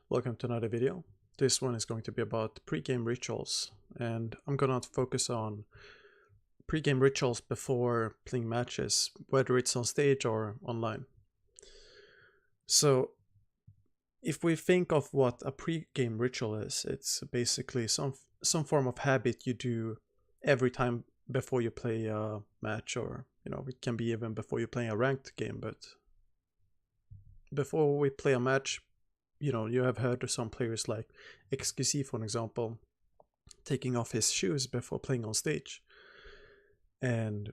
Welcome to another video. This one is going to be about pre-game rituals, and I'm gonna focus on pre-game rituals before playing matches, whether it's on stage or online. So if we think of what a pre-game ritual is, it's basically some form of habit you do every time before you play a match, or it can be even before you're playing a ranked game. But before we play a match, you have heard of some players like XQC, for example, taking off his shoes before playing on stage. And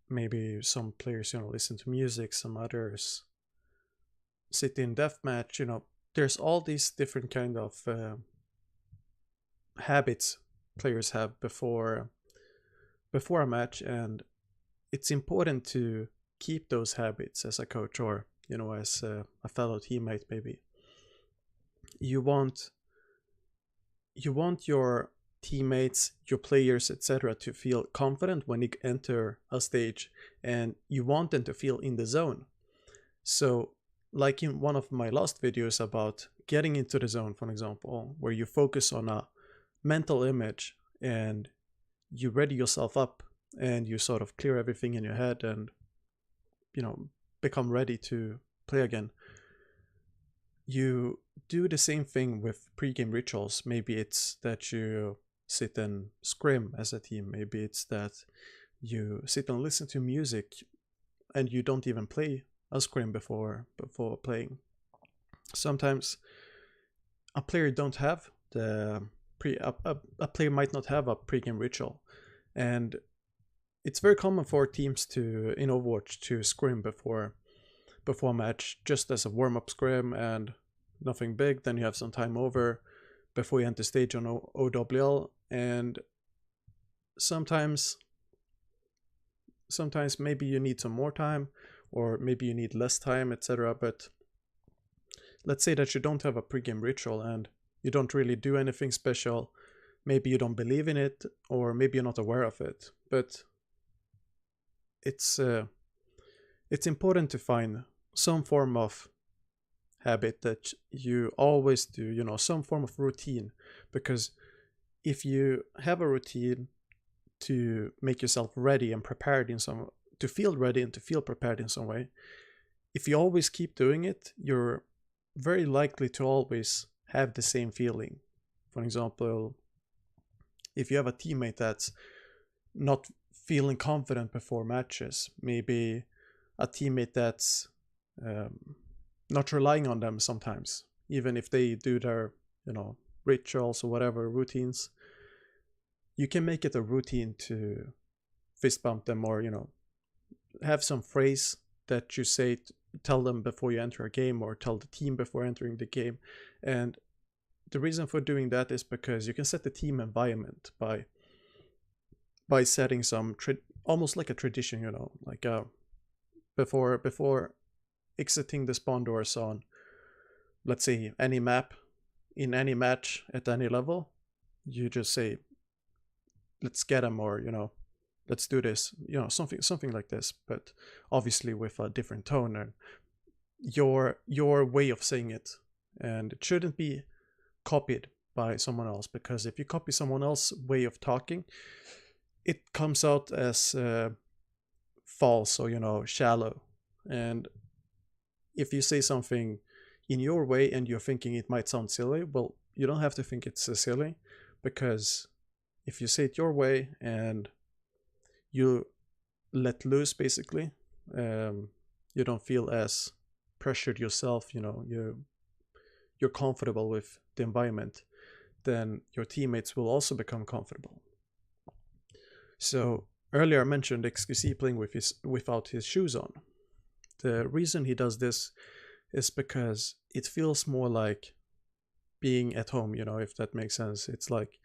maybe some players, listen to music, some others sit in deathmatch. There's all these different kind of habits players have before a match, and it's important to keep those habits as a coach, or as a fellow teammate. Maybe you want your teammates, your players, etc., to feel confident when you enter a stage, and you want them to feel in the zone. So like in one of my last videos about getting into the zone, for example, where you focus on a mental image and you ready yourself up and you sort of clear everything in your head and become ready to play again. You do the same thing with pre-game rituals. Maybe it's that you sit and scrim as a team. Maybe it's that you sit and listen to music and you don't even play a scrim before playing. Sometimes a player don't have the a player might not have a pre-game ritual, and it's very common for teams to in Overwatch to scrim before a match, just as a warm-up scrim and nothing big. Then you have some time over before you enter stage on OWL, and sometimes maybe you need some more time, or maybe you need less time, etc. But let's say that you don't have a pre-game ritual and you don't really do anything special. Maybe you don't believe in it, or maybe you're not aware of it. But it's important to find some form of habit that you always do, some form of routine. Because if you have a routine to make yourself ready and prepared to feel ready and to feel prepared in some way, if you always keep doing it, you're very likely to always have the same feeling. For example, if you have a teammate that's not feeling confident before matches, maybe a teammate that's not relying on them sometimes, even if they do their rituals or whatever routines, you can make it a routine to fist bump them, or have some phrase that you say, tell them before you enter a game, or tell the team before entering the game. And the reason for doing that is because you can set the team environment by setting some almost like a tradition, like before exiting the spawn doors on, let's say, any map, in any match, at any level, you just say, let's get them, or let's do this, something like this, but obviously with a different tone and your way of saying it. And it shouldn't be copied by someone else, because if you copy someone else's way of talking, it comes out as false, or shallow. And if you say something in your way and you're thinking it might sound silly, well, you don't have to think it's silly, because if you say it your way and you let loose, basically, you don't feel as pressured yourself, you're comfortable with the environment, then your teammates will also become comfortable. So earlier I mentioned XQC playing without his shoes on. The reason he does this is because it feels more like being at home, if that makes sense. It's like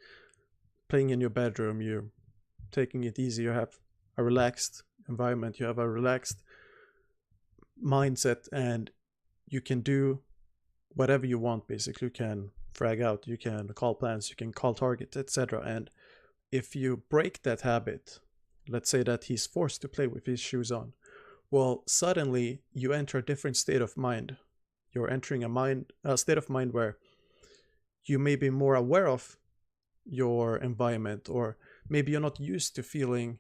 playing in your bedroom, you're taking it easy, you have a relaxed environment, you have a relaxed mindset, and you can do whatever you want, basically. You can frag out, you can call plans, you can call targets, etc. And if you break that habit, let's say that he's forced to play with his shoes on, well, suddenly you enter a different state of mind. You're entering a state of mind where you may be more aware of your environment, or maybe you're not used to feeling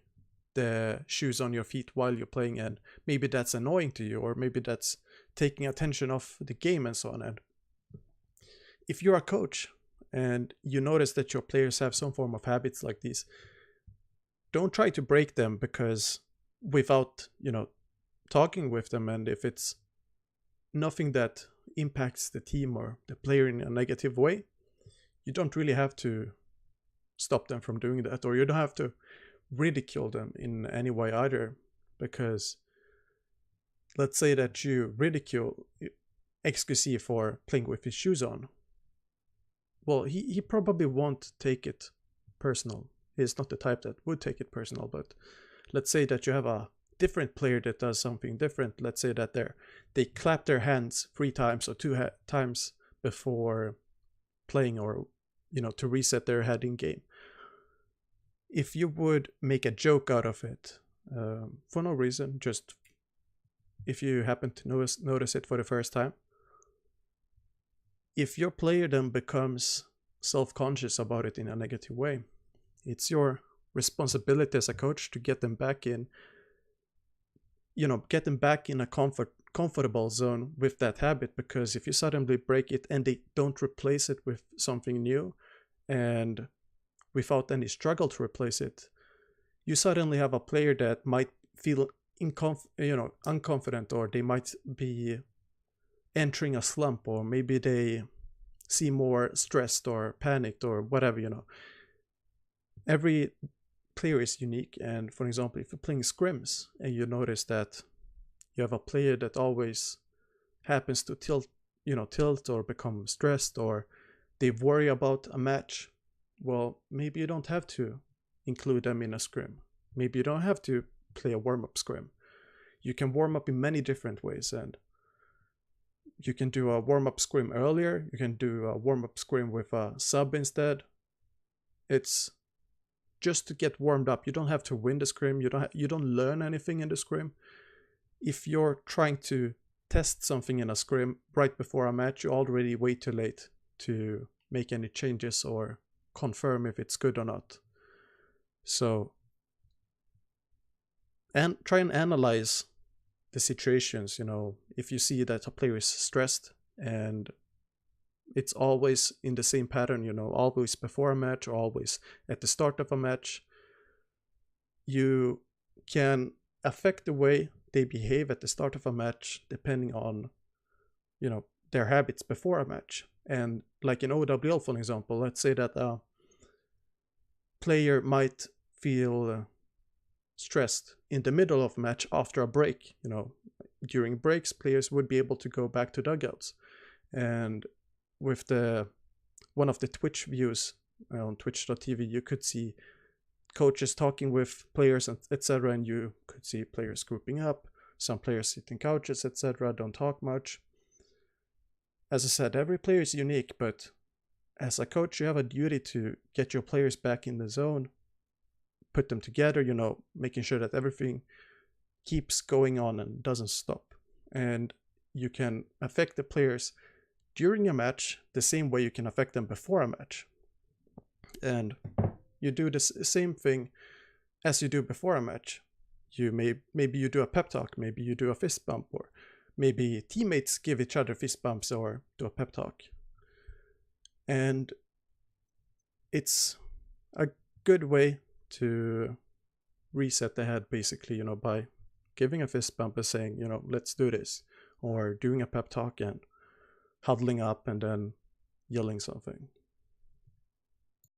the shoes on your feet while you're playing, and maybe that's annoying to you, or maybe that's taking attention off the game and so on. And if you're a coach and you notice that your players have some form of habits like these, don't try to break them, because without, talking with them, and if it's nothing that impacts the team or the player in a negative way, you don't really have to stop them from doing that, or you don't have to ridicule them in any way either. Because let's say that you ridicule XQC for playing with his shoes on. Well, he probably won't take it personal. He's not the type that would take it personal. But let's say that you have a different player that does something different. Let's say that they clap their hands 3 times or 2 times before playing, or to reset their head in game. If you would make a joke out of it for no reason, just if you happen to notice it for the first time, if your player then becomes self-conscious about it in a negative way, it's your responsibility as a coach to get them back in, get them back in a comfortable zone with that habit. Because if you suddenly break it and they don't replace it with something new, and without any struggle to replace it, you suddenly have a player that might feel unconfident, or they might be entering a slump, or maybe they seem more stressed or panicked or whatever. Every player is unique, and for example, if you're playing scrims and you notice that you have a player that always happens to tilt or become stressed, or they worry about a match, well, maybe you don't have to include them in a scrim. Maybe you don't have to play a warm-up scrim. You can warm up in many different ways, and you can do a warm-up scrim earlier. You can do a warm-up scrim with a sub instead. It's just to get warmed up. You don't have to win the scrim. You don't learn anything in the scrim. If you're trying to test something in a scrim right before a match, you're already way too late to make any changes or confirm if it's good or not. So, and try and analyze the situations. If you see that a player is stressed and it's always in the same pattern, always before a match or always at the start of a match, you can affect the way they behave at the start of a match depending on, their habits before a match. And like in OWL, for example, let's say that a player might feel stressed in the middle of a match after a break. During breaks, players would be able to go back to dugouts. And with one of the Twitch views on twitch.tv, you could see coaches talking with players, and etc. And you could see players grouping up, some players sitting couches, etc. Don't talk much. As I said, every player is unique, but as a coach, you have a duty to get your players back in the zone, put them together, making sure that everything keeps going on and doesn't stop. And you can affect the players during a match the same way you can affect them before a match. And you do the same thing as you do before a match. Maybe you do a pep talk, maybe you do a fist bump, or maybe teammates give each other fist bumps or do a pep talk. And it's a good way to reset the head, basically, by giving a fist bump and saying, let's do this, or doing a pep talk and huddling up and then yelling something.